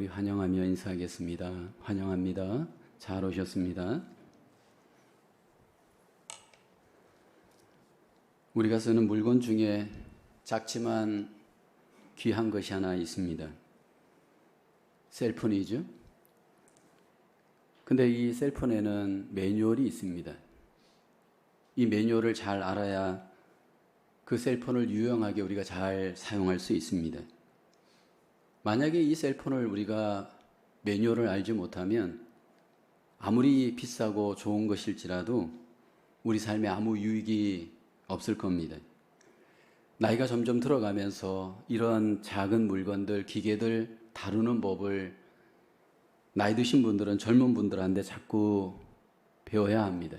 우리 환영하며 인사하겠습니다. 환영합니다. 잘 오셨습니다. 우리가 쓰는 물건 중에 작지만 귀한 것이 하나 있습니다. 셀폰이죠. 근데 이 셀폰에는 매뉴얼이 있습니다. 이 매뉴얼을 잘 알아야 그 셀폰을 유용하게 우리가 잘 사용할 수 있습니다. 만약에 이 셀폰을 우리가 매뉴얼을 알지 못하면 아무리 비싸고 좋은 것일지라도 우리 삶에 아무 유익이 없을 겁니다. 나이가 점점 들어가면서 이런 작은 물건들, 기계들 다루는 법을 나이 드신 분들은 젊은 분들한테 자꾸 배워야 합니다.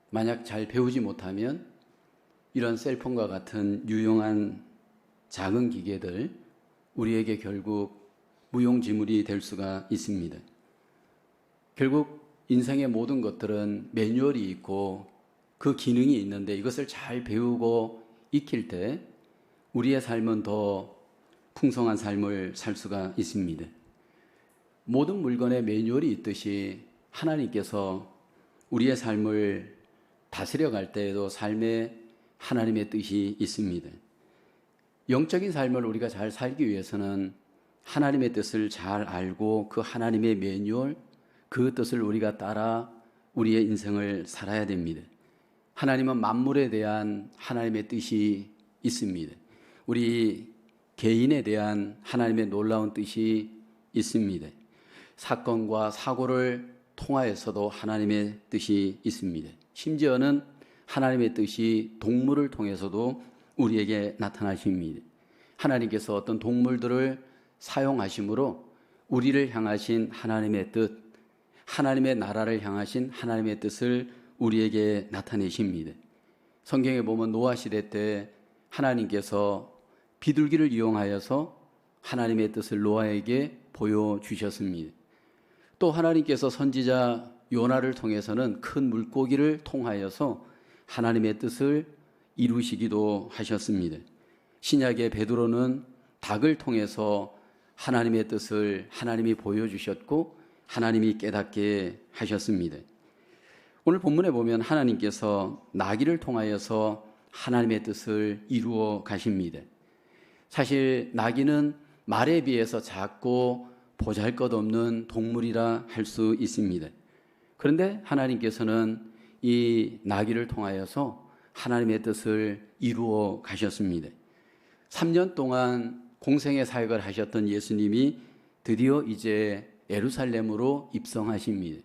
만약 잘 배우지 못하면 이런 셀폰과 같은 유용한 작은 기계들, 우리에게 결국 무용지물이 될 수가 있습니다. 결국 인생의 모든 것들은 매뉴얼이 있고 그 기능이 있는데 이것을 잘 배우고 익힐 때 우리의 삶은 더 풍성한 삶을 살 수가 있습니다. 모든 물건에 매뉴얼이 있듯이 하나님께서 우리의 삶을 다스려갈 때에도 삶에 하나님의 뜻이 있습니다. 영적인 삶을 우리가 잘 살기 위해서는 하나님의 뜻을 잘 알고 그 하나님의 매뉴얼, 그 뜻을 우리가 따라 우리의 인생을 살아야 됩니다. 하나님은 만물에 대한 하나님의 뜻이 있습니다. 우리 개인에 대한 하나님의 놀라운 뜻이 있습니다. 사건과 사고를 통하여서도 하나님의 뜻이 있습니다. 심지어는 하나님의 뜻이 동물을 통해서도 우리에게 나타나십니다. 하나님께서 어떤 동물들을 사용하심으로 우리를 향하신 하나님의 뜻, 하나님의 나라를 향하신 하나님의 뜻을 우리에게 나타내십니다. 성경에 보면 노아 시대 때 하나님께서 비둘기를 이용하여서 하나님의 뜻을 노아에게 보여주셨습니다. 또 하나님께서 선지자 요나를 통해서는 큰 물고기를 통하여서 하나님의 뜻을 이루시기도 하셨습니다. 신약의 베드로는 닭을 통해서 하나님의 뜻을 하나님이 보여주셨고 하나님이 깨닫게 하셨습니다. 오늘 본문에 보면 하나님께서 나귀를 통하여서 하나님의 뜻을 이루어 가십니다. 사실 나귀는 말에 비해서 작고 보잘것없는 동물이라 할 수 있습니다. 그런데 하나님께서는 이 나귀를 통하여서 하나님의 뜻을 이루어 가셨습니다. 3년 동안 공생의 사역을 하셨던 예수님이 드디어 이제 예루살렘으로 입성하십니다.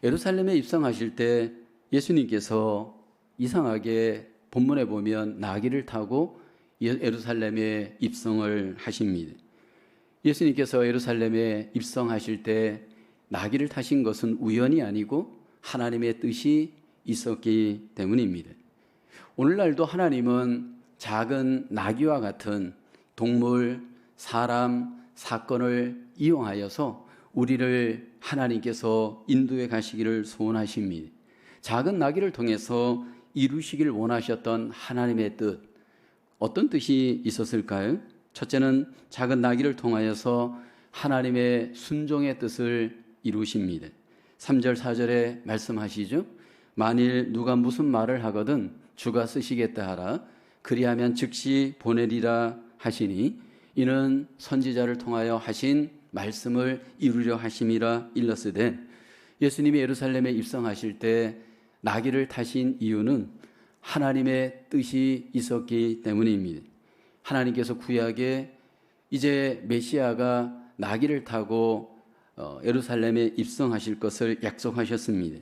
예루살렘에 입성하실 때 예수님께서 이상하게 본문에 보면 나귀를 타고 예루살렘에 입성을 하십니다. 예수님께서 예루살렘에 입성하실 때 나귀를 타신 것은 우연이 아니고 하나님의 뜻이 있었기 때문입니다. 오늘날도 하나님은 작은 나귀와 같은 동물, 사람, 사건을 이용하여서 우리를 하나님께서 인도해 가시기를 소원하십니다. 작은 나귀를 통해서 이루시길 원하셨던 하나님의 뜻, 어떤 뜻이 있었을까요? 첫째는 작은 나귀를 통하여서 하나님의 순종의 뜻을 이루십니다. 3절 4절에 말씀하시죠. 만일 누가 무슨 말을 하거든 주가 쓰시겠다 하라. 그리하면 즉시 보내리라 하시니 이는 선지자를 통하여 하신 말씀을 이루려 하심이라 일렀으되, 예수님이 예루살렘에 입성하실 때 나귀를 타신 이유는 하나님의 뜻이 있었기 때문입니다. 하나님께서 구약에 이제 메시아가 나귀를 타고 예루살렘에 입성하실 것을 약속하셨습니다.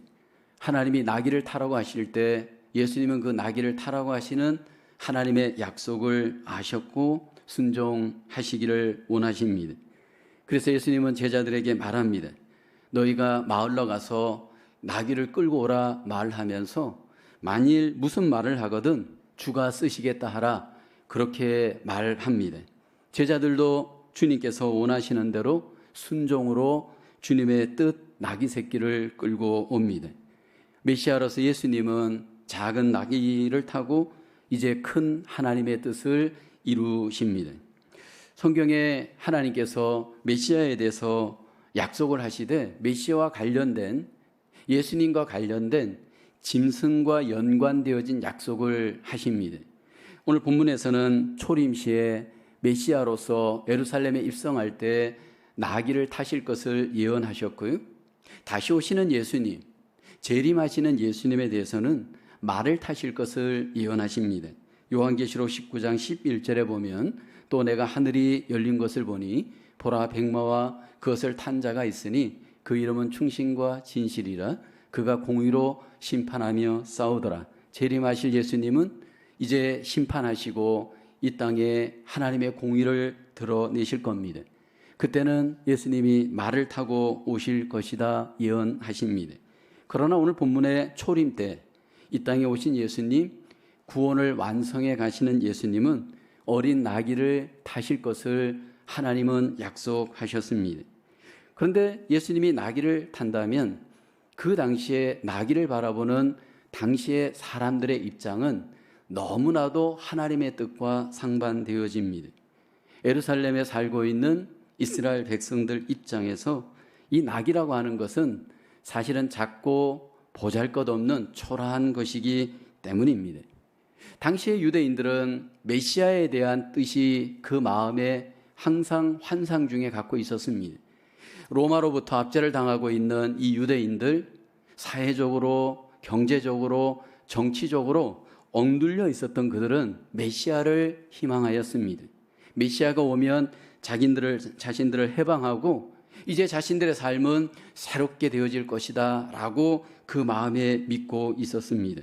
하나님이 나귀를 타라고 하실 때 예수님은 그 나귀를 타라고 하시는 하나님의 약속을 아셨고 순종하시기를 원하십니다. 그래서 예수님은 제자들에게 말합니다. 너희가 마을로 가서 나귀를 끌고 오라 말하면서 만일 무슨 말을 하거든 주가 쓰시겠다 하라, 그렇게 말합니다. 제자들도 주님께서 원하시는 대로 순종으로 주님의 뜻 나귀 새끼를 끌고 옵니다. 메시아로서 예수님은 작은 나귀를 타고 이제 큰 하나님의 뜻을 이루십니다. 성경에 하나님께서 메시아에 대해서 약속을 하시되 메시아와 관련된, 예수님과 관련된 짐승과 연관되어진 약속을 하십니다. 오늘 본문에서는 초림시에 메시아로서 예루살렘에 입성할 때 나귀를 타실 것을 예언하셨고요, 다시 오시는 예수님, 재림하시는 예수님에 대해서는 말을 타실 것을 예언하십니다. 요한계시록 19장 11절에 보면 또 내가 하늘이 열린 것을 보니 보라, 백마와 그것을 탄 자가 있으니 그 이름은 충신과 진실이라. 그가 공의로 심판하며 싸우더라. 재림하실 예수님은 이제 심판하시고 이 땅에 하나님의 공의를 드러내실 겁니다. 그때는 예수님이 말을 타고 오실 것이다 예언하십니다. 그러나 오늘 본문의 초림 때 이 땅에 오신 예수님, 구원을 완성해 가시는 예수님은 어린 나귀를 타실 것을 하나님은 약속하셨습니다. 그런데 예수님이 나귀를 탄다면 그 당시에 나귀를 바라보는 당시의 사람들의 입장은 너무나도 하나님의 뜻과 상반되어집니다. 예루살렘에 살고 있는 이스라엘 백성들 입장에서 이 나귀라고 하는 것은 사실은 작고 보잘것없는 초라한 것이기 때문입니다. 당시의 유대인들은 메시아에 대한 뜻이 그 마음에 항상 환상 중에 갖고 있었습니다. 로마로부터 압제를 당하고 있는 이 유대인들, 사회적으로, 경제적으로, 정치적으로 엉둘려 있었던 그들은 메시아를 희망하였습니다. 메시아가 오면 자신들을 해방하고 이제 자신들의 삶은 새롭게 되어질 것이다 라고 그 마음에 믿고 있었습니다.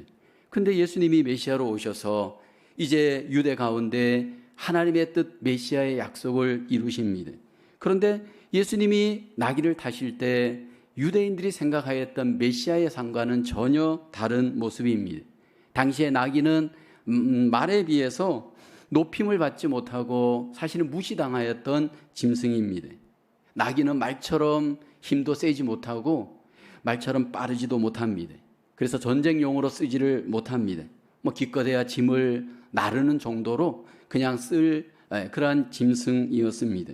근데 예수님이 메시아로 오셔서 이제 유대 가운데 하나님의 뜻 메시아의 약속을 이루십니다. 그런데 예수님이 나귀를 타실 때 유대인들이 생각하였던 메시아의 상과는 전혀 다른 모습입니다. 당시의 나귀는 말에 비해서 높임을 받지 못하고 사실은 무시당하였던 짐승입니다. 나귀는 말처럼 힘도 세지 못하고 말처럼 빠르지도 못합니다. 그래서 전쟁용으로 쓰지를 못합니다. 기껏해야 짐을 나르는 정도로 그냥 쓸 그러한 짐승이었습니다.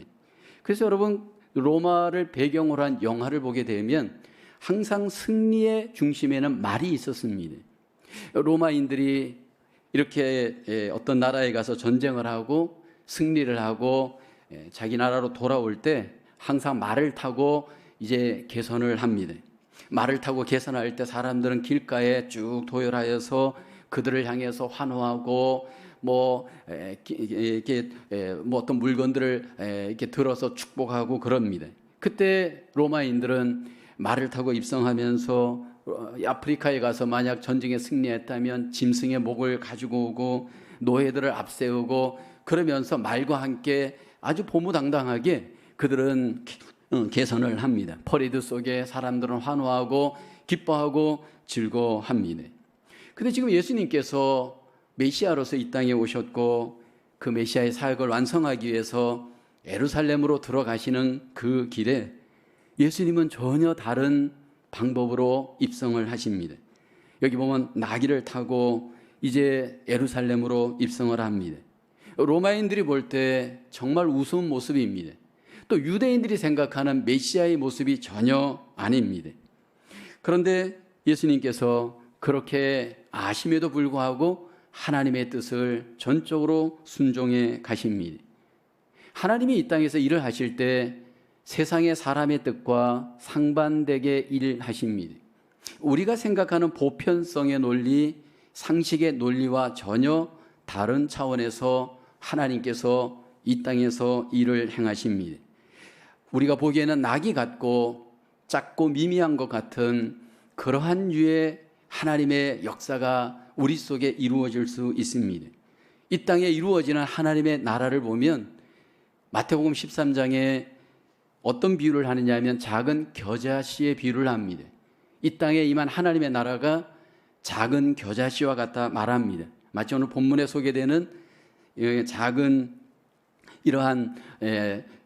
그래서 여러분, 로마를 배경으로 한 영화를 보게 되면 항상 승리의 중심에는 말이 있었습니다. 로마인들이 이렇게 어떤 나라에 가서 전쟁을 하고 승리를 하고 자기 나라로 돌아올 때 항상 말을 타고 이제 개선을 합니다. 말을 타고 개선할 때 사람들은 길가에 쭉 도열하여서 그들을 향해서 환호하고 어떤 물건들을 이렇게 들어서 축복하고 그럽니다. 그때 로마인들은 말을 타고 입성하면서 아프리카에 가서 만약 전쟁에 승리했다면 짐승의 목을 가지고 오고 노예들을 앞세우고 그러면서 말과 함께 아주 보무당당하게 그들은 개선을 합니다. 퍼레이드 속에 사람들은 환호하고 기뻐하고 즐거워합니다. 근데 지금 예수님께서 메시아로서 이 땅에 오셨고 그 메시아의 사역을 완성하기 위해서 예루살렘으로 들어가시는 그 길에 예수님은 전혀 다른 방법으로 입성을 하십니다. 여기 보면 나귀를 타고 이제 예루살렘으로 입성을 합니다. 로마인들이 볼 때 정말 우스운 모습입니다. 또 유대인들이 생각하는 메시아의 모습이 전혀 아닙니다. 그런데 예수님께서 그렇게 아심에도 불구하고 하나님의 뜻을 전적으로 순종해 가십니다. 하나님이 이 땅에서 일을 하실 때 세상의 사람의 뜻과 상반되게 일하십니다. 우리가 생각하는 보편성의 논리, 상식의 논리와 전혀 다른 차원에서 하나님께서 이 땅에서 일을 행하십니다. 우리가 보기에는 낙이 같고 작고 미미한 것 같은 그러한 유의 하나님의 역사가 우리 속에 이루어질 수 있습니다. 이 땅에 이루어지는 하나님의 나라를 보면 마태복음 13장에 어떤 비유를 하느냐 하면 작은 겨자씨의 비유를 합니다. 이 땅에 임한 하나님의 나라가 작은 겨자씨와 같다 말합니다. 마치 오늘 본문에 소개되는 작은 이러한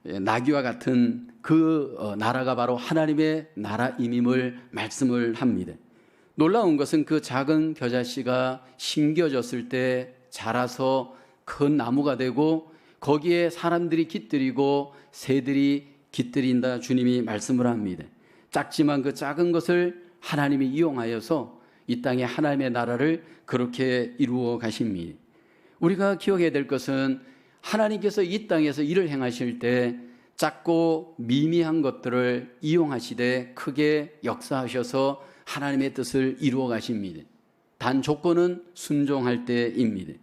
나귀와 같은 그 나라가 바로 하나님의 나라임임을 말씀을 합니다. 놀라운 것은 그 작은 겨자씨가 심겨졌을 때 자라서 큰 나무가 되고 거기에 사람들이 깃들이고 새들이 깃들인다 주님이 말씀을 합니다. 작지만 그 작은 것을 하나님이 이용하여서 이 땅에 하나님의 나라를 그렇게 이루어 가십니다. 우리가 기억해야 될 것은 하나님께서 이 땅에서 일을 행하실 때 작고 미미한 것들을 이용하시되 크게 역사하셔서 하나님의 뜻을 이루어 가십니다. 단 조건은 순종할 때입니다.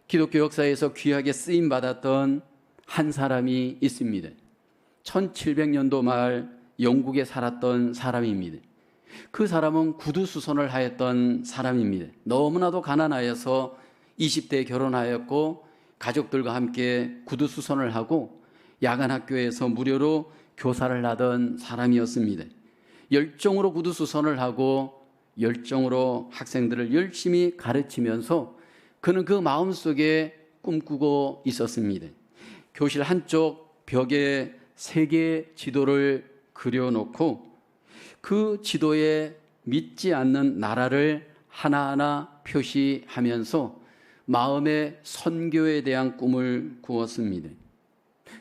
기독교 역사에서 귀하게 쓰임 받았던 한 사람이 있습니다. 1700년도 말 영국에 살았던 사람입니다. 그 사람은 구두수선을 하였던 사람입니다. 너무나도 가난하여서 20대에 결혼하였고 가족들과 함께 구두수선을 하고 야간학교에서 무료로 교사를 하던 사람이었습니다. 열정으로 구두수선을 하고 열정으로 학생들을 열심히 가르치면서 그는 그 마음속에 꿈꾸고 있었습니다. 교실 한쪽 벽에 3개의 지도를 그려놓고 그 지도에 믿지 않는 나라를 하나하나 표시하면서 마음의 선교에 대한 꿈을 꾸었습니다.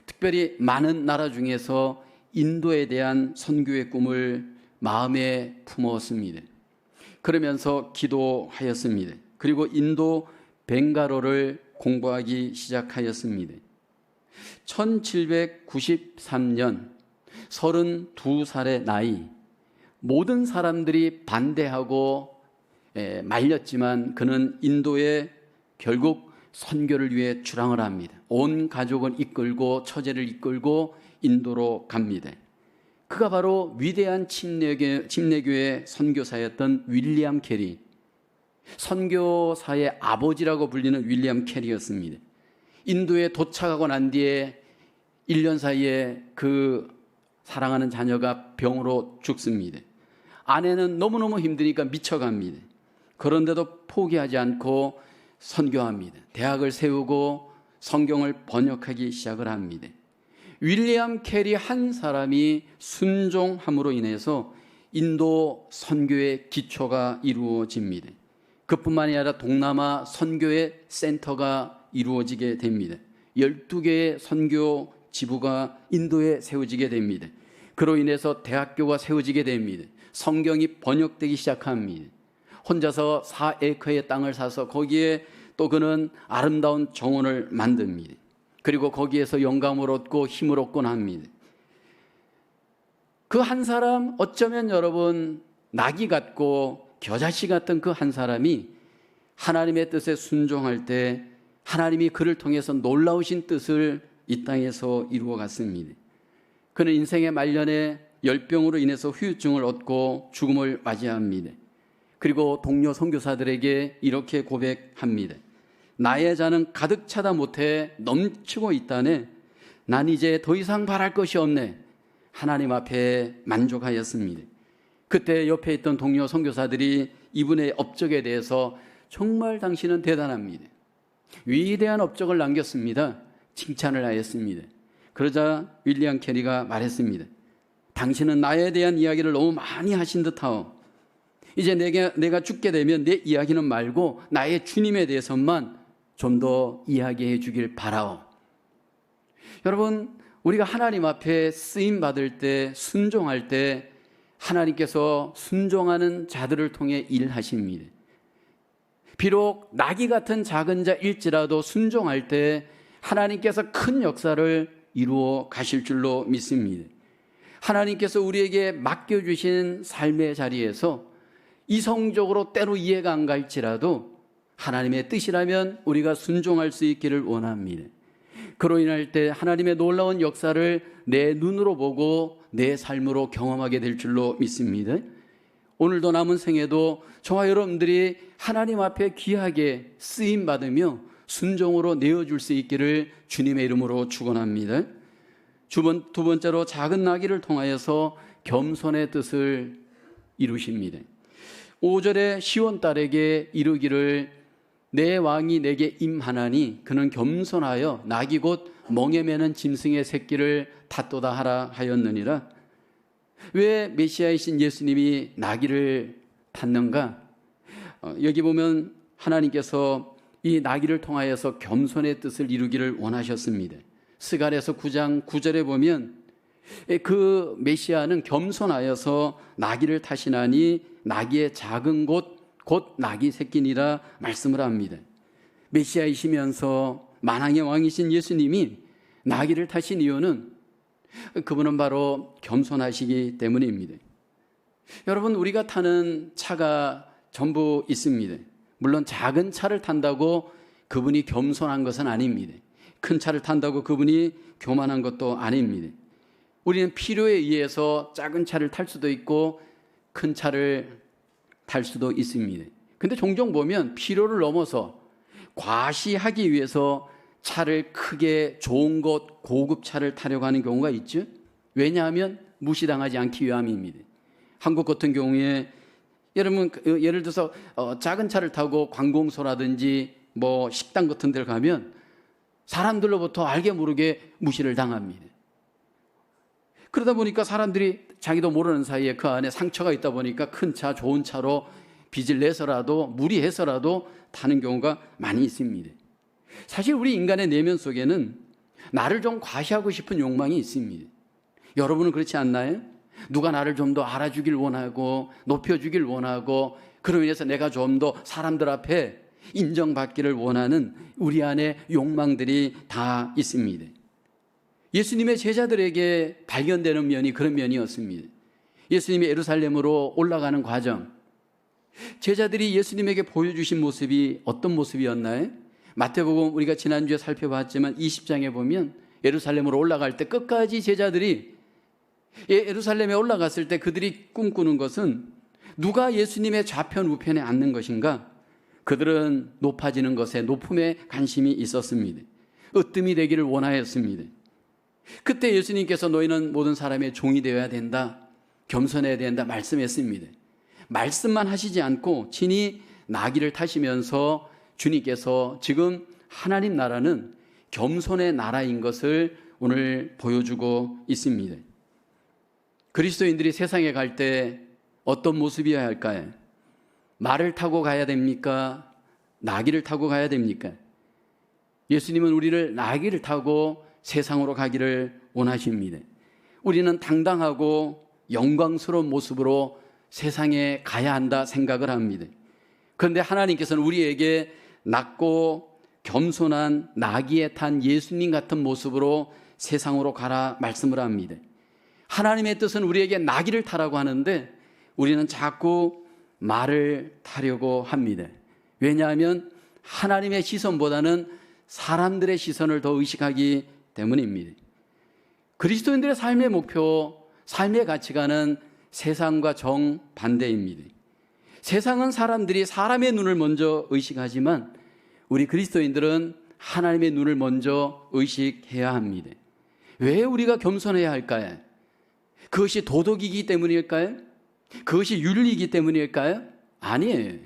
특별히 많은 나라 중에서 인도에 대한 선교의 꿈을 마음에 품었습니다. 그러면서 기도하였습니다. 그리고 인도 벵가로를 공부하기 시작하였습니다. 1793년 32살의 나이, 모든 사람들이 반대하고 말렸지만 그는 인도에 결국 선교를 위해 출항을 합니다. 온 가족을 이끌고 처제를 이끌고 인도로 갑니다. 그가 바로 위대한 침례교의 선교사였던 윌리엄 캐리, 선교사의 아버지라고 불리는 윌리엄 캐리였습니다. 인도에 도착하고 난 뒤에 1년 사이에 그 사랑하는 자녀가 병으로 죽습니다. 아내는 너무너무 힘드니까 미쳐갑니다. 그런데도 포기하지 않고 선교합니다. 대학을 세우고 성경을 번역하기 시작을 합니다. 윌리엄 캐리 한 사람이 순종함으로 인해서 인도 선교의 기초가 이루어집니다. 그뿐만이 아니라 동남아 선교의 센터가 이루어지게 됩니다. 12개의 선교 지부가 인도에 세워지게 됩니다. 그로 인해서 대학교가 세워지게 됩니다. 성경이 번역되기 시작합니다. 혼자서 4에커의 땅을 사서 거기에 또 그는 아름다운 정원을 만듭니다. 그리고 거기에서 영감을 얻고 힘을 얻곤 합니다. 그 한 사람, 어쩌면 여러분 나귀 같고 겨자씨 같은 그 한 사람이 하나님의 뜻에 순종할 때 하나님이 그를 통해서 놀라우신 뜻을 이 땅에서 이루어 갔습니다. 그는 인생의 말년에 열병으로 인해서 후유증을 얻고 죽음을 맞이합니다. 그리고 동료 선교사들에게 이렇게 고백합니다. 나의 잔은 가득 차다 못해 넘치고 있다네. 난 이제 더 이상 바랄 것이 없네. 하나님 앞에 만족하였습니다. 그때 옆에 있던 동료 선교사들이 이분의 업적에 대해서 정말 당신은 대단합니다. 위대한 업적을 남겼습니다. 칭찬을 하였습니다. 그러자 윌리엄 캐리가 말했습니다. 당신은 나에 대한 이야기를 너무 많이 하신 듯하오. 이제 내가 죽게 되면 내 이야기는 말고 나의 주님에 대해서만 좀 더 이야기해 주길 바라오. 여러분, 우리가 하나님 앞에 쓰임 받을 때, 순종할 때 하나님께서 순종하는 자들을 통해 일하십니다. 비록 나귀 같은 작은 자일지라도 순종할 때 하나님께서 큰 역사를 이루어 가실 줄로 믿습니다. 하나님께서 우리에게 맡겨주신 삶의 자리에서 이성적으로 때로 이해가 안 갈지라도 하나님의 뜻이라면 우리가 순종할 수 있기를 원합니다. 그로 인할 때 하나님의 놀라운 역사를 내 눈으로 보고 내 삶으로 경험하게 될 줄로 믿습니다. 오늘도 남은 생에도 저와 여러분들이 하나님 앞에 귀하게 쓰임받으며 순종으로 내어줄 수 있기를 주님의 이름으로 축원합니다. 두 번째로 작은 나귀를 통하여서 겸손의 뜻을 이루십니다. 5절에 시온 딸에게 이르기를 내 왕이 내게 임하나니 그는 겸손하여 나귀 곧 멍에 매는 짐승의 새끼를 탓도다 하라 하였느니라. 왜 메시아이신 예수님이 나귀를 탔는가? 여기 보면 하나님께서 이 나귀를 통하여서 겸손의 뜻을 이루기를 원하셨습니다. 스가랴서 9장 9절에 보면 그 메시아는 겸손하여서 나귀를 타시나니 나귀의 작은 곳 곧 나귀 새끼니라 말씀을 합니다. 메시아이시면서 만왕의 왕이신 예수님이 나귀를 타신 이유는 그분은 바로 겸손하시기 때문입니다. 여러분, 우리가 타는 차가 전부 있습니다. 물론 작은 차를 탄다고 그분이 겸손한 것은 아닙니다. 큰 차를 탄다고 그분이 교만한 것도 아닙니다. 우리는 필요에 의해서 작은 차를 탈 수도 있고 큰 차를 탈 수도 있습니다. 근데 종종 보면 필요를 넘어서 과시하기 위해서 차를 크게 좋은 것, 고급 차를 타려고 하는 경우가 있죠. 왜냐하면 무시당하지 않기 위함입니다. 한국 같은 경우에 여러분 예를 들어서 작은 차를 타고 관공서라든지 뭐 식당 같은 데를 가면 사람들로부터 알게 모르게 무시를 당합니다. 그러다 보니까 사람들이 자기도 모르는 사이에 그 안에 상처가 있다 보니까 큰 차, 좋은 차로 빚을 내서라도 무리해서라도 타는 경우가 많이 있습니다. 사실 우리 인간의 내면 속에는 나를 좀 과시하고 싶은 욕망이 있습니다. 여러분은 그렇지 않나요? 누가 나를 좀 더 알아주길 원하고 높여주길 원하고 그로 인해서 내가 좀 더 사람들 앞에 인정받기를 원하는 우리 안에 욕망들이 다 있습니다. 예수님의 제자들에게 발견되는 면이 그런 면이었습니다. 예수님이 예루살렘으로 올라가는 과정, 제자들이 예수님에게 보여주신 모습이 어떤 모습이었나요? 마태복음 우리가 지난주에 살펴봤지만 20장에 보면 예루살렘으로 올라갈 때 끝까지 제자들이 예루살렘에 올라갔을 때 그들이 꿈꾸는 것은 누가 예수님의 좌편 우편에 앉는 것인가? 그들은 높아지는 것에 높음에 관심이 있었습니다. 으뜸이 되기를 원하였습니다. 그때 예수님께서 너희는 모든 사람의 종이 되어야 된다, 겸손해야 된다 말씀했습니다. 말씀만 하시지 않고 친히 나귀를 타시면서 주님께서 지금 하나님 나라는 겸손의 나라인 것을 오늘 보여주고 있습니다. 그리스도인들이 세상에 갈 때 어떤 모습이어야 할까요? 말을 타고 가야 됩니까? 나귀를 타고 가야 됩니까? 예수님은 우리를 나귀를 타고 세상으로 가기를 원하십니다. 우리는 당당하고 영광스러운 모습으로 세상에 가야 한다 생각을 합니다. 그런데 하나님께서는 우리에게 낮고 겸손한 나귀에 탄 예수님 같은 모습으로 세상으로 가라 말씀을 합니다. 하나님의 뜻은 우리에게 나귀를 타라고 하는데 우리는 자꾸 말을 타려고 합니다. 왜냐하면 하나님의 시선보다는 사람들의 시선을 더 의식하기 때문입니다. 그리스도인들의 삶의 목표, 삶의 가치관은 세상과 정반대입니다. 세상은 사람들이 사람의 눈을 먼저 의식하지만 우리 그리스도인들은 하나님의 눈을 먼저 의식해야 합니다. 왜 우리가 겸손해야 할까요? 그것이 도덕이기 때문일까요? 그것이 윤리이기 때문일까요? 아니에요.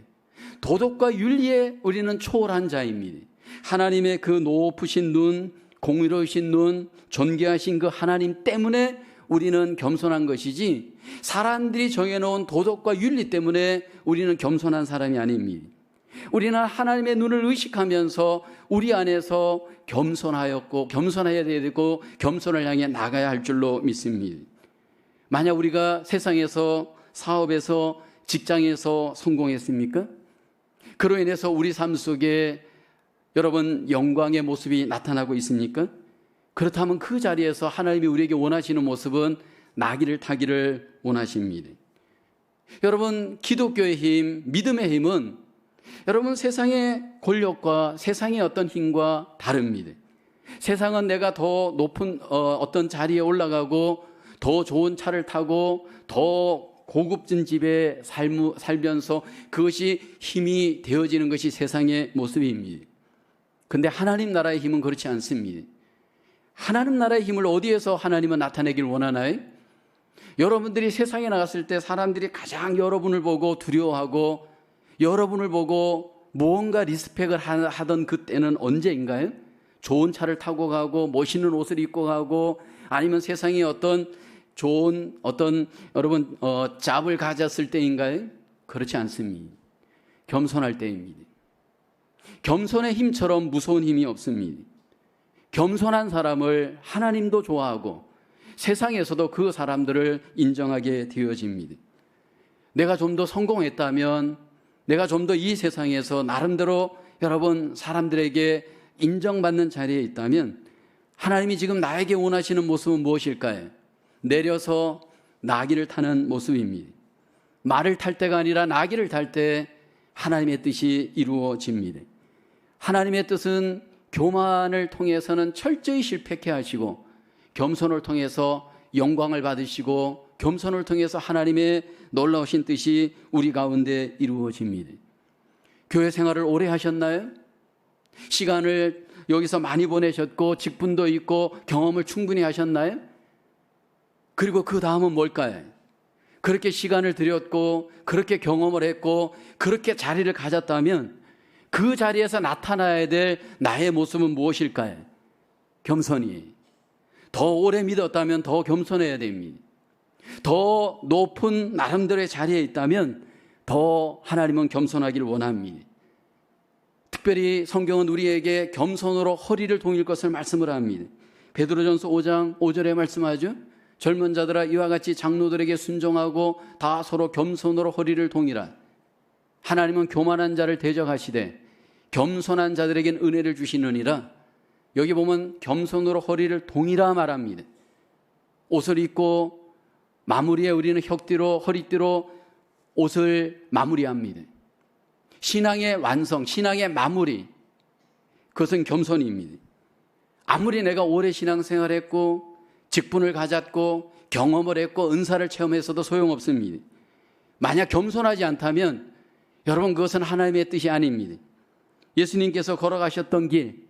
도덕과 윤리에 우리는 초월한 자입니다. 하나님의 그 높으신 눈, 공의로우신 눈, 존귀하신 그 하나님 때문에 우리는 겸손한 것이지 사람들이 정해놓은 도덕과 윤리 때문에 우리는 겸손한 사람이 아닙니다. 우리는 하나님의 눈을 의식하면서 우리 안에서 겸손하였고 겸손해야 되고 겸손을 향해 나가야 할 줄로 믿습니다. 만약 우리가 세상에서 사업에서 직장에서 성공했습니까? 그로 인해서 우리 삶 속에 여러분 영광의 모습이 나타나고 있습니까? 그렇다면 그 자리에서 하나님이 우리에게 원하시는 모습은 나귀를 타기를 원하십니다. 여러분 기독교의 힘, 믿음의 힘은 여러분 세상의 권력과 세상의 어떤 힘과 다릅니다. 세상은 내가 더 높은 어떤 자리에 올라가고 더 좋은 차를 타고 더 고급진 집에 살면서 그것이 힘이 되어지는 것이 세상의 모습입니다. 그런데 하나님 나라의 힘은 그렇지 않습니다. 하나님 나라의 힘을 어디에서 하나님은 나타내길 원하나요? 여러분들이 세상에 나갔을 때 사람들이 가장 여러분을 보고 두려워하고 여러분을 보고 무언가 리스펙을 하던 그때는 언제인가요? 좋은 차를 타고 가고 멋있는 옷을 입고 가고 아니면 세상에 어떤 좋은 여러분 잡을 가졌을 때인가요? 그렇지 않습니다. 겸손할 때입니다. 겸손의 힘처럼 무서운 힘이 없습니다. 겸손한 사람을 하나님도 좋아하고 세상에서도 그 사람들을 인정하게 되어집니다. 내가 좀 더 성공했다면, 내가 좀 더 이 세상에서 나름대로 여러분 사람들에게 인정받는 자리에 있다면 하나님이 지금 나에게 원하시는 모습은 무엇일까요? 내려서 나귀를 타는 모습입니다. 말을 탈 때가 아니라 나귀를 탈 때 하나님의 뜻이 이루어집니다. 하나님의 뜻은 교만을 통해서는 철저히 실패케 하시고, 겸손을 통해서 영광을 받으시고, 겸손을 통해서 하나님의 놀라우신 뜻이 우리 가운데 이루어집니다. 교회 생활을 오래 하셨나요? 시간을 여기서 많이 보내셨고 직분도 있고 경험을 충분히 하셨나요? 그리고 그 다음은 뭘까요? 그렇게 시간을 들였고 그렇게 경험을 했고 그렇게 자리를 가졌다면 그 자리에서 나타나야 될 나의 모습은 무엇일까요? 겸손이. 더 오래 믿었다면 더 겸손해야 됩니다. 더 높은 나름대로의 자리에 있다면 더 하나님은 겸손하기를 원합니다. 특별히 성경은 우리에게 겸손으로 허리를 동일 것을 말씀을 합니다. 베드로전서 5장 5절에 말씀하죠. 젊은 자들아 이와 같이 장로들에게 순종하고 다 서로 겸손으로 허리를 동이라. 하나님은 교만한 자를 대적하시되 겸손한 자들에겐 은혜를 주시느니라. 여기 보면 겸손으로 허리를 동이라 말합니다. 옷을 입고 마무리에 우리는 혁띠로 허리띠로 옷을 마무리합니다. 신앙의 완성, 신앙의 마무리, 그것은 겸손입니다. 아무리 내가 오래 신앙생활했고 직분을 가졌고 경험을 했고 은사를 체험했어도 소용없습니다. 만약 겸손하지 않다면 여러분 그것은 하나님의 뜻이 아닙니다. 예수님께서 걸어가셨던 길,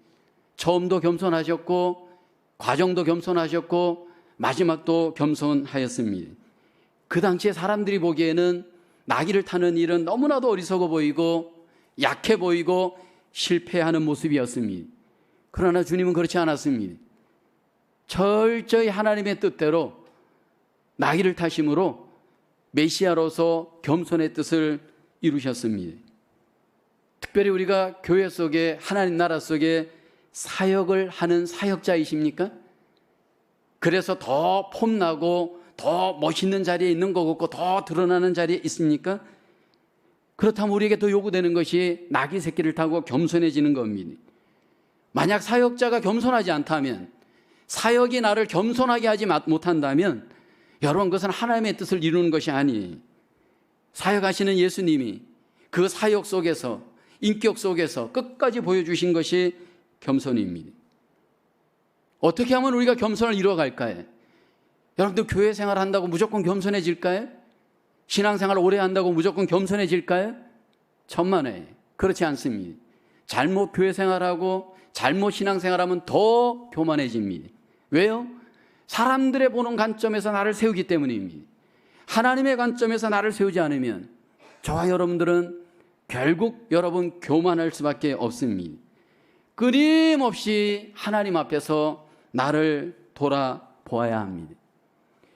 처음도 겸손하셨고 과정도 겸손하셨고 마지막도 겸손하였습니다. 그 당시에 사람들이 보기에는 나귀를 타는 일은 너무나도 어리석어 보이고 약해 보이고 실패하는 모습이었습니다. 그러나 주님은 그렇지 않았습니다. 철저히 하나님의 뜻대로 나귀를 타심으로 메시아로서 겸손의 뜻을 이루셨습니다. 특별히 우리가 교회 속에 하나님 나라 속에 사역을 하는 사역자이십니까? 그래서 더 폼나고 더 멋있는 자리에 있는 것 같고 더 드러나는 자리에 있습니까? 그렇다면 우리에게 더 요구되는 것이 나귀 새끼를 타고 겸손해지는 겁니다. 만약 사역자가 겸손하지 않다면, 사역이 나를 겸손하게 하지 못한다면 여러분 그것은 하나님의 뜻을 이루는 것이 아니에요. 사역하시는 예수님이 그 사역 속에서 인격 속에서 끝까지 보여주신 것이 겸손입니다. 어떻게 하면 우리가 겸손을 이루어갈까요? 여러분들 교회 생활한다고 무조건 겸손해질까요? 신앙생활 오래 한다고 무조건 겸손해질까요? 천만에 그렇지 않습니다. 잘못 교회 생활하고 잘못 신앙생활하면 더 교만해집니다. 왜요? 사람들의 보는 관점에서 나를 세우기 때문입니다. 하나님의 관점에서 나를 세우지 않으면 저와 여러분들은 결국 여러분 교만할 수밖에 없습니다. 끊임없이 하나님 앞에서 나를 돌아보아야 합니다.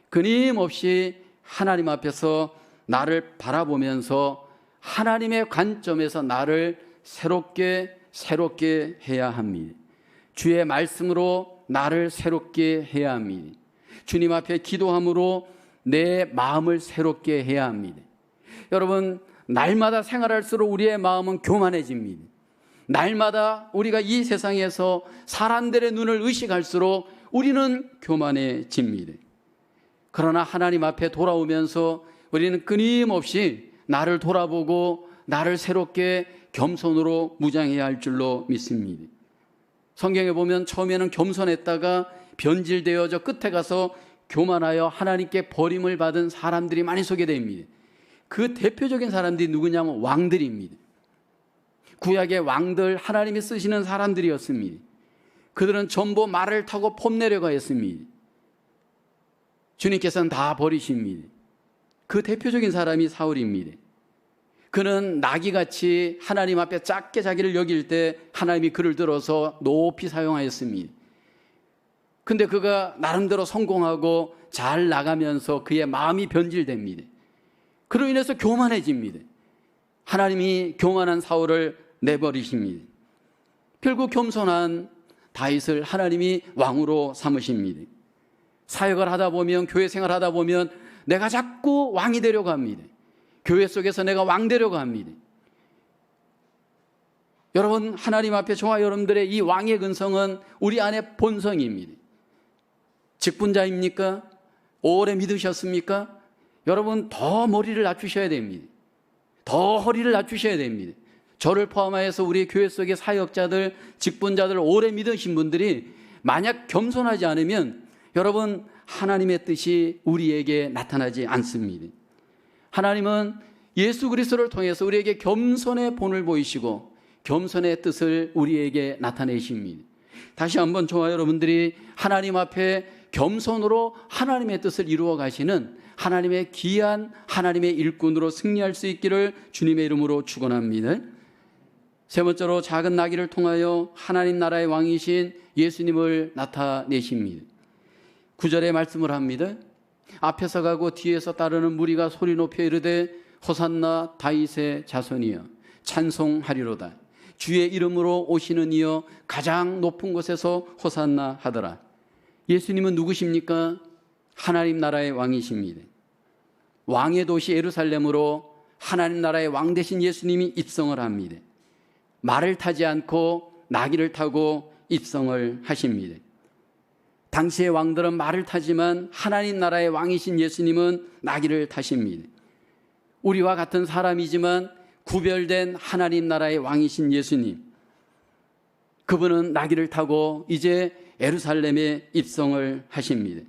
끊임없이 하나님 앞에서 나를 바라보면서 하나님의 관점에서 나를 새롭게 해야 합니다. 주의 말씀으로 나를 새롭게 해야 합니다. 주님 앞에 기도함으로 내 마음을 새롭게 해야 합니다. 여러분, 날마다 생활할수록 우리의 마음은 교만해집니다. 날마다 우리가 이 세상에서 사람들의 눈을 의식할수록 우리는 교만해집니다. 그러나 하나님 앞에 돌아오면서 우리는 끊임없이 나를 돌아보고 나를 새롭게 겸손으로 무장해야 할 줄로 믿습니다. 성경에 보면 처음에는 겸손했다가 변질되어져 끝에 가서 교만하여 하나님께 버림을 받은 사람들이 많이 소개됩니다. 그 대표적인 사람들이 누구냐면 왕들입니다. 구약의 왕들, 하나님이 쓰시는 사람들이었습니다. 그들은 전부 말을 타고 폼내려가 했습니다. 주님께서는 다 버리십니다. 그 대표적인 사람이 사울입니다. 그는 나귀같이 하나님 앞에 작게 자기를 여길 때 하나님이 그를 들어서 높이 사용하였습니다. 근데 그가 나름대로 성공하고 잘 나가면서 그의 마음이 변질됩니다. 그로 인해서 교만해집니다. 하나님이 교만한 사울을 내버리십니다. 결국 겸손한 다윗을 하나님이 왕으로 삼으십니다. 사역을 하다 보면, 교회 생활하다 보면 내가 자꾸 왕이 되려고 합니다. 교회 속에서 내가 왕 되려고 합니다. 여러분, 하나님 앞에 저와 여러분들의 이 왕의 근성은 우리 안의 본성입니다. 직분자입니까? 오래 믿으셨습니까? 여러분, 더 머리를 낮추셔야 됩니다. 더 허리를 낮추셔야 됩니다. 저를 포함하여서 우리 교회 속의 사역자들, 직분자들, 오래 믿으신 분들이 만약 겸손하지 않으면 여러분, 하나님의 뜻이 우리에게 나타나지 않습니다. 하나님은 예수 그리스도를 통해서 우리에게 겸손의 본을 보이시고 겸손의 뜻을 우리에게 나타내십니다. 다시 한번 저와 여러분들이 하나님 앞에 겸손으로 하나님의 뜻을 이루어 가시는 하나님의 귀한 하나님의 일꾼으로 승리할 수 있기를 주님의 이름으로 축원합니다. 세 번째로 작은 나귀를 통하여 하나님 나라의 왕이신 예수님을 나타내십니다. 9절에 말씀을 합니다. 앞에서 가고 뒤에서 따르는 무리가 소리 높여 이르되 호산나 다윗의 자손이여 찬송하리로다. 주의 이름으로 오시는 이여 가장 높은 곳에서 호산나 하더라. 예수님은 누구십니까? 하나님 나라의 왕이십니다. 왕의 도시 예루살렘으로 하나님 나라의 왕 되신 예수님이 입성을 합니다. 말을 타지 않고 나귀를 타고 입성을 하십니다. 당시의 왕들은 말을 타지만 하나님 나라의 왕이신 예수님은 나귀를 타십니다. 우리와 같은 사람이지만 구별된 하나님 나라의 왕이신 예수님, 그분은 나귀를 타고 이제 예루살렘에 입성을 하십니다.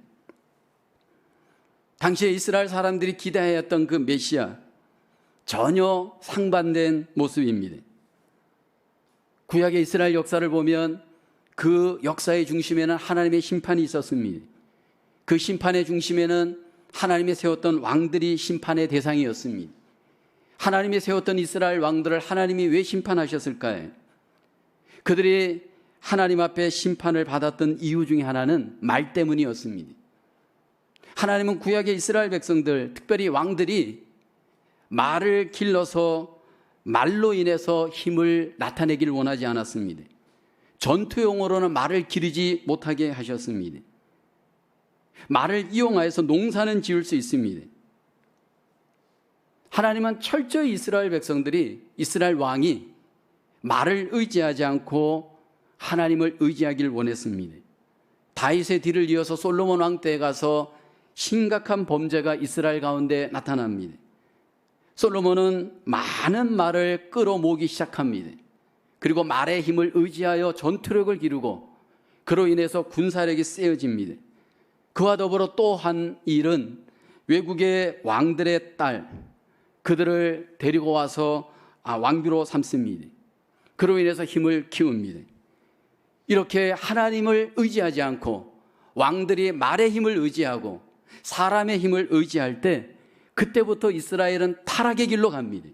당시에 이스라엘 사람들이 기대하였던 그 메시아, 전혀 상반된 모습입니다. 구약의 이스라엘 역사를 보면 그 역사의 중심에는 하나님의 심판이 있었습니다. 그 심판의 중심에는 하나님이 세웠던 왕들이 심판의 대상이었습니다. 하나님이 세웠던 이스라엘 왕들을 하나님이 왜 심판하셨을까요? 그들이 하나님 앞에 심판을 받았던 이유 중에 하나는 말 때문이었습니다. 하나님은 구약의 이스라엘 백성들, 특별히 왕들이 말을 길러서 말로 인해서 힘을 나타내기를 원하지 않았습니다. 전투용으로는 말을 기르지 못하게 하셨습니다. 말을 이용하여서 농사는 지을 수 있습니다. 하나님은 철저히 이스라엘 백성들이, 이스라엘 왕이 말을 의지하지 않고 하나님을 의지하기를 원했습니다. 다윗의 뒤를 이어서 솔로몬 왕 때에 가서 심각한 범죄가 이스라엘 가운데 나타납니다. 솔로몬은 많은 말을 끌어모으기 시작합니다. 그리고 말의 힘을 의지하여 전투력을 기르고 그로 인해서 군사력이 세어집니다. 그와 더불어 또 한 일은 외국의 왕들의 딸, 그들을 데리고 와서 왕비로 삼습니다. 그로 인해서 힘을 키웁니다. 이렇게 하나님을 의지하지 않고 왕들이 말의 힘을 의지하고 사람의 힘을 의지할 때 그때부터 이스라엘은 타락의 길로 갑니다.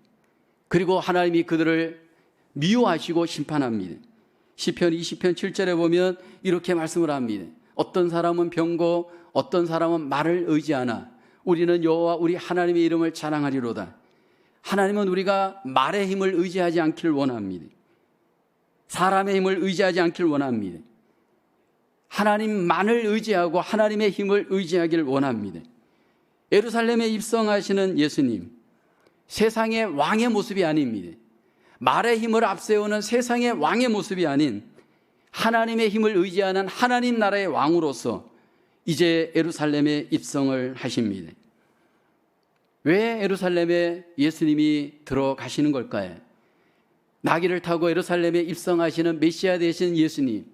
그리고 하나님이 그들을 미워하시고 심판합니다. 시편 20편 7절에 보면 이렇게 말씀을 합니다. 어떤 사람은 병고 어떤 사람은 말을 의지하나 우리는 여호와 우리 하나님의 이름을 자랑하리로다. 하나님은 우리가 말의 힘을 의지하지 않기를 원합니다. 사람의 힘을 의지하지 않기를 원합니다. 하나님만을 의지하고 하나님의 힘을 의지하기를 원합니다. 예루살렘에 입성하시는 예수님, 세상의 왕의 모습이 아닙니다. 말의 힘을 앞세우는 세상의 왕의 모습이 아닌 하나님의 힘을 의지하는 하나님 나라의 왕으로서 이제 예루살렘에 입성을 하십니다. 왜 예루살렘에 예수님이 들어가시는 걸까요? 나귀를 타고 예루살렘에 입성하시는 메시아 되신 예수님,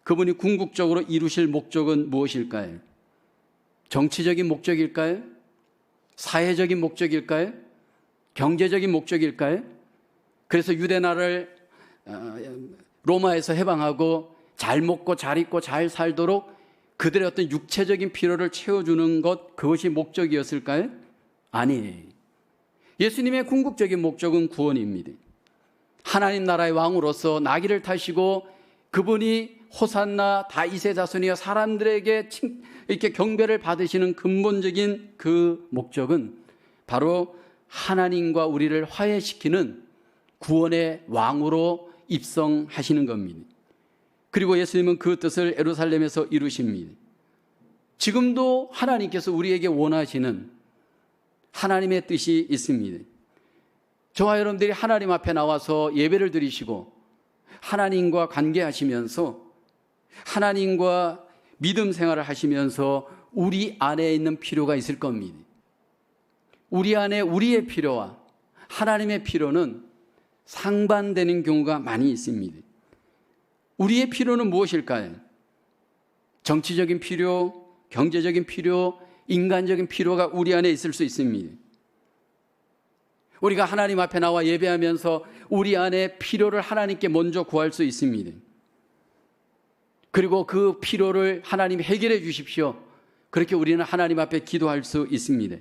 그분이 궁극적으로 이루실 목적은 무엇일까요? 정치적인 목적일까요? 사회적인 목적일까요? 경제적인 목적일까요? 그래서 유대 나라를 로마에서 해방하고 잘 먹고 잘 입고 잘 살도록 그들의 어떤 육체적인 필요를 채워주는 것, 그것이 목적이었을까요? 아니에요. 예수님의 궁극적인 목적은 구원입니다. 하나님 나라의 왕으로서 나귀를 타시고 그분이 호산나 다윗의 자손이여 사람들에게 이렇게 경배를 받으시는 근본적인 그 목적은 바로 하나님과 우리를 화해시키는 구원의 왕으로 입성하시는 겁니다. 그리고 예수님은 그 뜻을 예루살렘에서 이루십니다. 지금도 하나님께서 우리에게 원하시는 하나님의 뜻이 있습니다. 저와 여러분들이 하나님 앞에 나와서 예배를 드리시고 하나님과 관계하시면서 하나님과 믿음 생활을 하시면서 우리 안에 있는 필요가 있을 겁니다. 우리 안에 우리의 필요와 하나님의 필요는 상반되는 경우가 많이 있습니다. 우리의 필요는 무엇일까요? 정치적인 필요, 경제적인 필요, 인간적인 필요가 우리 안에 있을 수 있습니다. 우리가 하나님 앞에 나와 예배하면서 우리 안에 필요를 하나님께 먼저 구할 수 있습니다. 그리고 그 필요를 하나님 해결해 주십시오. 그렇게 우리는 하나님 앞에 기도할 수 있습니다.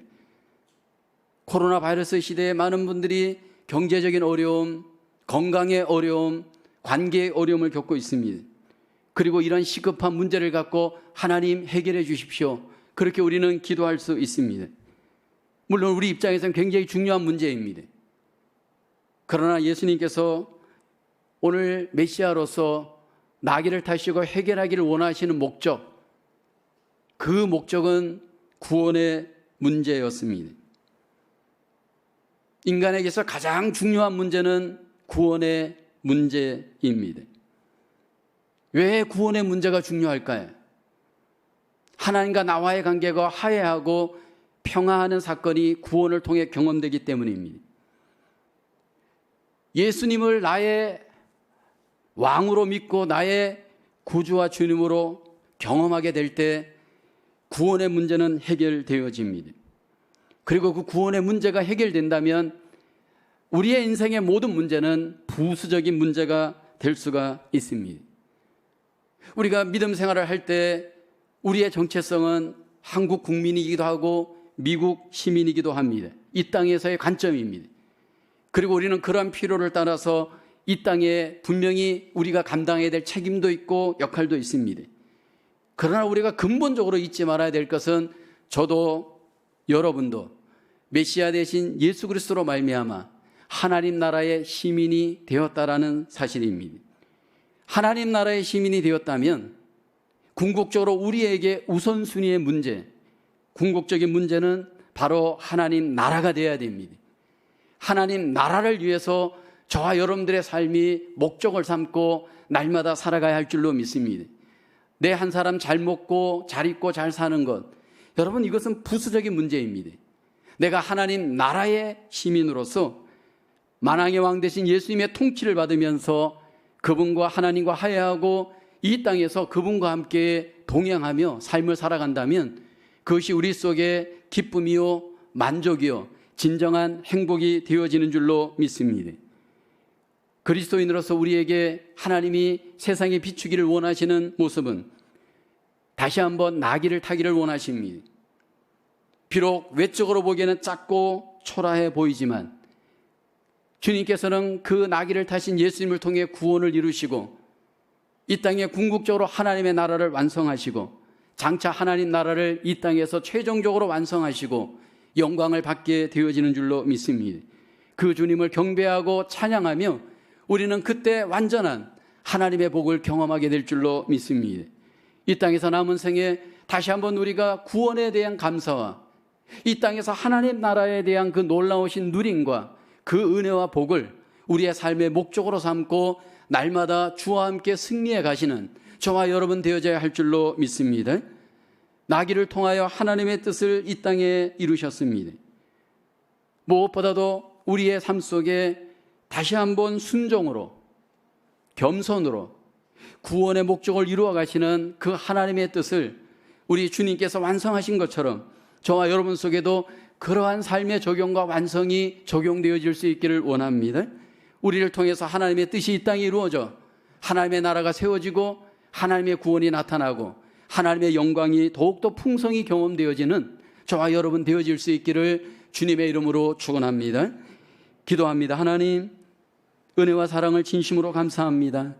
코로나 바이러스 시대에 많은 분들이 경제적인 어려움, 건강의 어려움, 관계의 어려움을 겪고 있습니다. 그리고 이런 시급한 문제를 갖고 하나님 해결해 주십시오. 그렇게 우리는 기도할 수 있습니다. 물론 우리 입장에서는 굉장히 중요한 문제입니다. 그러나 예수님께서 오늘 메시아로서 나귀를 타시고 해결하기를 원하시는 목적, 그 목적은 구원의 문제였습니다. 인간에게서 가장 중요한 문제는 구원의 문제입니다. 왜 구원의 문제가 중요할까요? 하나님과 나와의 관계가 화해하고 평화하는 사건이 구원을 통해 경험되기 때문입니다. 예수님을 나의 왕으로 믿고 나의 구주와 주님으로 경험하게 될 때 구원의 문제는 해결되어집니다. 그리고 그 구원의 문제가 해결된다면 우리의 인생의 모든 문제는 부수적인 문제가 될 수가 있습니다. 우리가 믿음 생활을 할 때 우리의 정체성은 한국 국민이기도 하고 미국 시민이기도 합니다. 이 땅에서의 관점입니다. 그리고 우리는 그러한 필요를 따라서 이 땅에 분명히 우리가 감당해야 될 책임도 있고 역할도 있습니다. 그러나 우리가 근본적으로 잊지 말아야 될 것은 저도 여러분도 메시아 대신 예수 그리스도로 말미암아 하나님 나라의 시민이 되었다라는 사실입니다. 하나님 나라의 시민이 되었다면 궁극적으로 우리에게 우선순위의 문제, 궁극적인 문제는 바로 하나님 나라가 되어야 됩니다. 하나님 나라를 위해서 저와 여러분들의 삶이 목적을 삼고 날마다 살아가야 할 줄로 믿습니다. 내 한 사람 잘 먹고 잘 입고 잘 사는 것, 여러분 이것은 부수적인 문제입니다. 내가 하나님 나라의 시민으로서 만왕의 왕 되신 예수님의 통치를 받으면서 그분과 하나님과 화해하고 이 땅에서 그분과 함께 동행하며 삶을 살아간다면 그것이 우리 속에 기쁨이요 만족이요 진정한 행복이 되어지는 줄로 믿습니다. 그리스도인으로서 우리에게 하나님이 세상에 비추기를 원하시는 모습은 다시 한번 나귀를 타기를 원하십니다. 비록 외적으로 보기에는 작고 초라해 보이지만 주님께서는 그 나귀를 타신 예수님을 통해 구원을 이루시고 이 땅에 궁극적으로 하나님의 나라를 완성하시고 장차 하나님 나라를 이 땅에서 최종적으로 완성하시고 영광을 받게 되어지는 줄로 믿습니다. 그 주님을 경배하고 찬양하며 우리는 그때 완전한 하나님의 복을 경험하게 될 줄로 믿습니다. 이 땅에서 남은 생에 다시 한번 우리가 구원에 대한 감사와 이 땅에서 하나님 나라에 대한 그 놀라우신 누림과 그 은혜와 복을 우리의 삶의 목적으로 삼고 날마다 주와 함께 승리해 가시는 저와 여러분 되어져야 할 줄로 믿습니다. 나귀를 통하여 하나님의 뜻을 이 땅에 이루셨습니다. 무엇보다도 우리의 삶 속에 다시 한번 순종으로 겸손으로 구원의 목적을 이루어 가시는 그 하나님의 뜻을 우리 주님께서 완성하신 것처럼 저와 여러분 속에도 그러한 삶의 적용과 완성이 적용되어질 수 있기를 원합니다. 우리를 통해서 하나님의 뜻이 이 땅에 이루어져 하나님의 나라가 세워지고 하나님의 구원이 나타나고 하나님의 영광이 더욱더 풍성히 경험되어지는 저와 여러분 되어질 수 있기를 주님의 이름으로 축원합니다. 기도합니다. 하나님, 은혜와 사랑을 진심으로 감사합니다.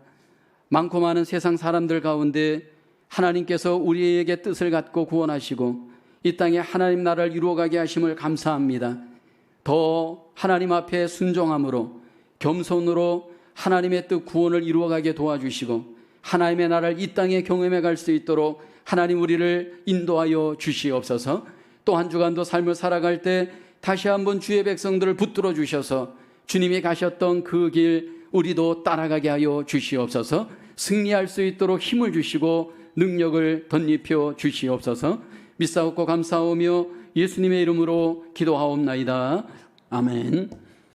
많고 많은 세상 사람들 가운데 하나님께서 우리에게 뜻을 갖고 구원하시고 이 땅에 하나님 나라를 이루어가게 하심을 감사합니다. 더 하나님 앞에 순종함으로 겸손으로 하나님의 뜻 구원을 이루어가게 도와주시고 하나님의 나라를 이 땅에 경험해 갈 수 있도록 하나님 우리를 인도하여 주시옵소서. 또 한 주간도 삶을 살아갈 때 다시 한번 주의 백성들을 붙들어 주셔서 주님이 가셨던 그 길 우리도 따라가게 하여 주시옵소서. 승리할 수 있도록 힘을 주시고 능력을 덧입혀 주시옵소서. 믿사옵고 감사하며 예수님의 이름으로 기도하옵나이다. 아멘.